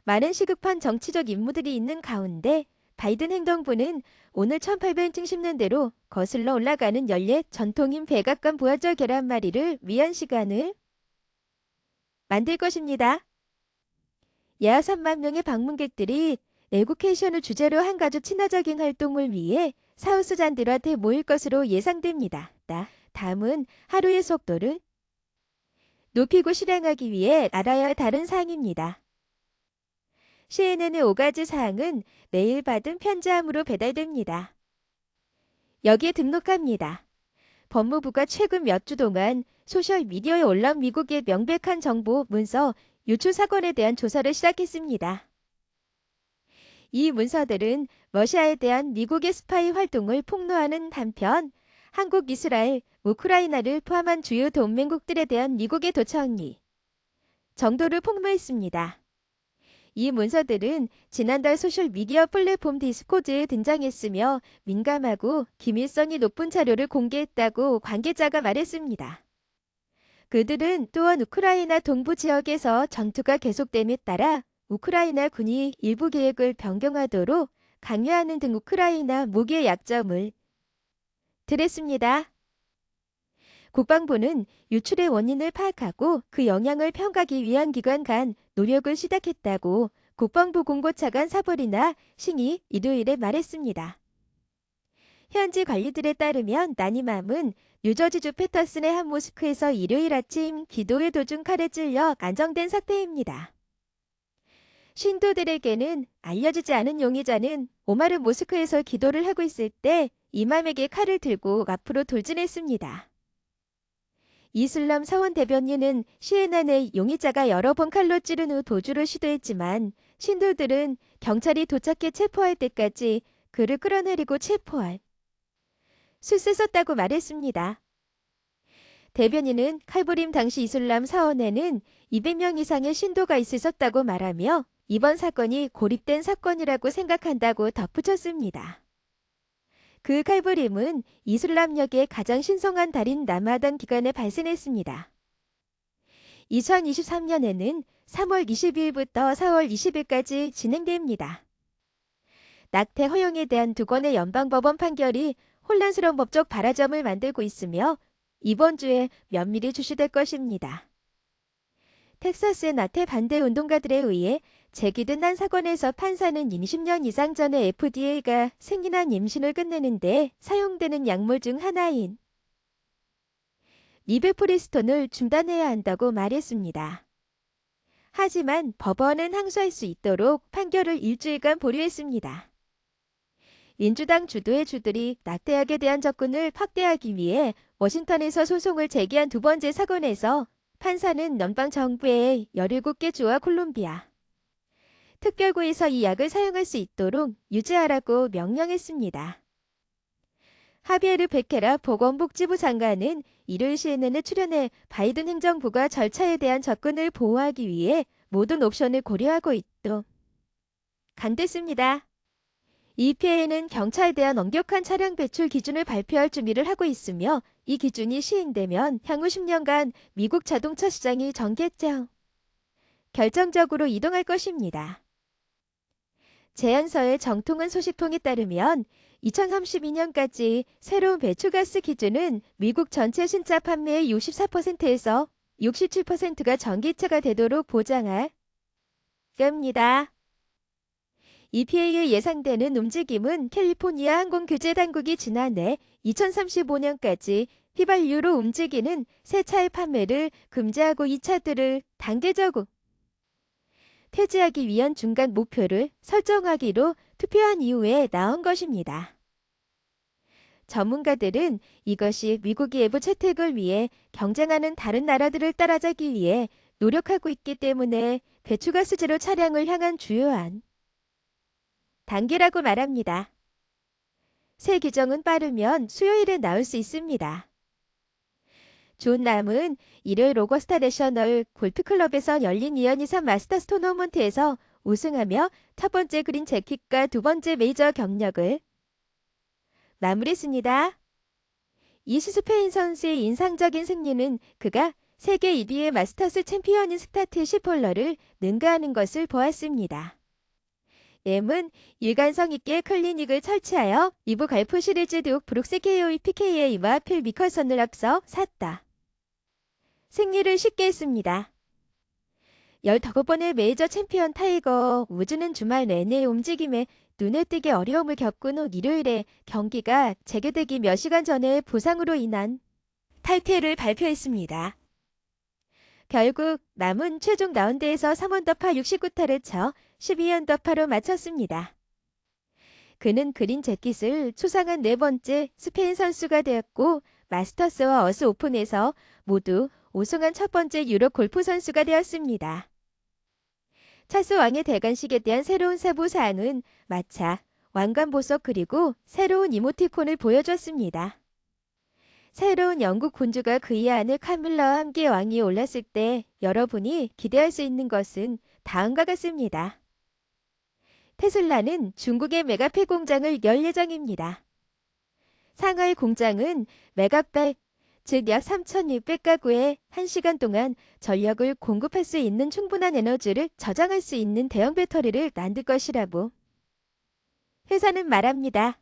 많은 시급한 정치적 임무들이 있는 가운데 바이든 행정부는 오늘 1870년대로 거슬러 올라가는 연례 전통인 백악관 부하절 계란말이를 위한 시간을 만들 것입니다. 약 3만 명의 방문객들이 에듀케이션을 주제로 한 가족 친화적인 활동을 위해 사우스 잔디밭에 모일 것으로 예상됩니다. 다음은 하루의 속도를 높이고 실행하기 위해 알아야 할 다른 사항입니다. CNN의 5가지 사항은 매일 받은 편지함으로 배달됩니다. 여기에 등록합니다. 법무부가 최근 몇 주 동안 소셜미디어에 올라온 미국의 명백한 정보, 문서, 유출 사건에 대한 조사를 시작했습니다. 이 문서들은 러시아에 대한 미국의 스파이 활동을 폭로하는 한편 한국, 이스라엘, 우크라이나를 포함한 주요 동맹국들에 대한 미국의 도청이 정도를 폭로했습니다. 이 문서들은 지난달 소셜미디어 플랫폼 디스코드에 등장했으며 민감하고 기밀성이 높은 자료를 공개했다고 관계자가 말했습니다. 그들은 또한 우크라이나 동부 지역에서 전투가 계속됨에 따라 우크라이나 군이 일부 계획을 변경하도록 강요하는 등 우크라이나 무기의 약점을 드랬습니다. 국방부는 유출의 원인을 파악하고 그 영향을 평가하기 위한 기관 간 노력을 시작했다고 국방부 공보차관 사보리나 싱이 일요일에 말했습니다. 현지 관리들에 따르면 나니맘은 뉴저지주 패터슨의 한 모스크에서 일요일 아침 기도회 도중 칼에 찔려 안정된 상태입니다. 신도들에게는 알려지지 않은 용의자는 오마르 모스크에서 기도를 하고 있을 때 이맘에게 칼을 들고 앞으로 돌진했습니다. 이슬람 사원 대변인은 CNN의 용의자가 여러 번 칼로 찌른 후 도주를 시도했지만 신도들은 경찰이 도착해 체포할 때까지 그를 끌어내리고 체포할 숫을 썼다고 말했습니다. 대변인은 칼부림 당시 이슬람 사원에는 200명 이상의 신도가 있었다고 말하며 이번 사건이 고립된 사건이라고 생각한다고 덧붙였습니다. 그 칼부림은 이슬람력의 가장 신성한 달인 라마단 기간에 발생했습니다. 2023년에는 3월 22일부터 4월 20일까지 진행됩니다. 낙태 허용에 대한 두 건의 연방법원 판결이 혼란스러운 법적 발화점을 만들고 있으며 이번 주에 면밀히 주시될 것입니다. 텍사스의 낙태 반대 운동가들에 의해 제기된 한 사건에서 판사는 20년 이상 전에 FDA가 생리난 임신을 끝내는데 사용되는 약물 중 하나인 리베프리스톤을 중단해야 한다고 말했습니다. 하지만 법원은 항소할 수 있도록 판결을 일주일간 보류했습니다. 민주당 주도의 주들이 낙태약에 대한 접근을 확대하기 위해 워싱턴에서 소송을 제기한 두 번째 사건에서 판사는 연방정부의 17개 주와 콜롬비아 특별구에서 이 약을 사용할 수 있도록 유지하라고 명령했습니다. 하비에르 베케라 보건복지부 장관은 일요일 CNN에 출연해 바이든 행정부가 절차에 대한 접근을 보호하기 위해 모든 옵션을 고려하고 있도록 간댔습니다. EPA는 경차에 대한 엄격한 차량 배출 기준을 발표할 준비를 하고 있으며 이 기준이 시행되면 향후 10년간 미국 자동차 시장이 결정적으로 이동할 것입니다. 제안서의 정통은 소식통에 따르면 2032년까지 새로운 배출가스 기준은 미국 전체 신차 판매의 64%에서 67%가 전기차가 되도록 보장할 겁니다. EPA의 예상되는 움직임은 캘리포니아 항공규제당국이 지난해 2035년까지 휘발유로 움직이는 새 차의 판매를 금지하고 이 차들을 단계적으로 폐지하기 위한 중간 목표를 설정하기로 투표한 이후에 나온 것입니다. 전문가들은 이것이 미국이 외부 채택을 위해 경쟁하는 다른 나라들을 따라잡기 위해 노력하고 있기 때문에 배출가스제로 차량을 향한 주요한 단계라고 말합니다. 새 규정은 빠르면 수요일에 나올 수 있습니다. 존 남은 일요일 오거스타 내셔널 골프클럽에서 열린 2년 이상 마스터스 토너먼트에서 우승하며 첫 번째 그린 재킷과 두 번째 메이저 경력을 마무리했습니다. 이 스페인 선수의 인상적인 승리는 그가 세계 1위의 마스터스 챔피언인 스타트 시폴러를 능가하는 것을 보았습니다. M은 일관성 있게 클리닉을 설치하여 2부 갈프 시리즈 듀 브룩스 KOE PKA와 필 미컬슨을 앞서 샀다. 승리를 쉽게 했습니다. 15번의 메이저 챔피언 타이거 우즈는 주말 내내 움직임에 눈에 띄게 어려움을 겪은 후 일요일에 경기가 재개되기 몇 시간 전에 부상으로 인한 탈퇴를 발표했습니다. 결국 남은 최종 라운드에서 3언더파 69타를 쳐 12언더파로 마쳤습니다. 그는 그린 재킷을 수상한 네 번째 스페인 선수가 되었고 마스터스와 어스 오픈에서 모두 우승한 첫 번째 유럽 골프 선수가 되었습니다. 찰스 왕의 대관식에 대한 새로운 세부 사항은 마차, 왕관 보석 그리고 새로운 이모티콘을 보여줬습니다. 새로운 영국 군주가 그의 아내 카밀라와 함께 왕위에 올랐을 때 여러분이 기대할 수 있는 것은 다음과 같습니다. 테슬라는 중국의 메가페 공장을 열 예정입니다. 상하이 공장은 메가백, 즉 약 3,600가구에 1시간 동안 전력을 공급할 수 있는 충분한 에너지를 저장할 수 있는 대형 배터리를 만들 것이라고 회사는 말합니다.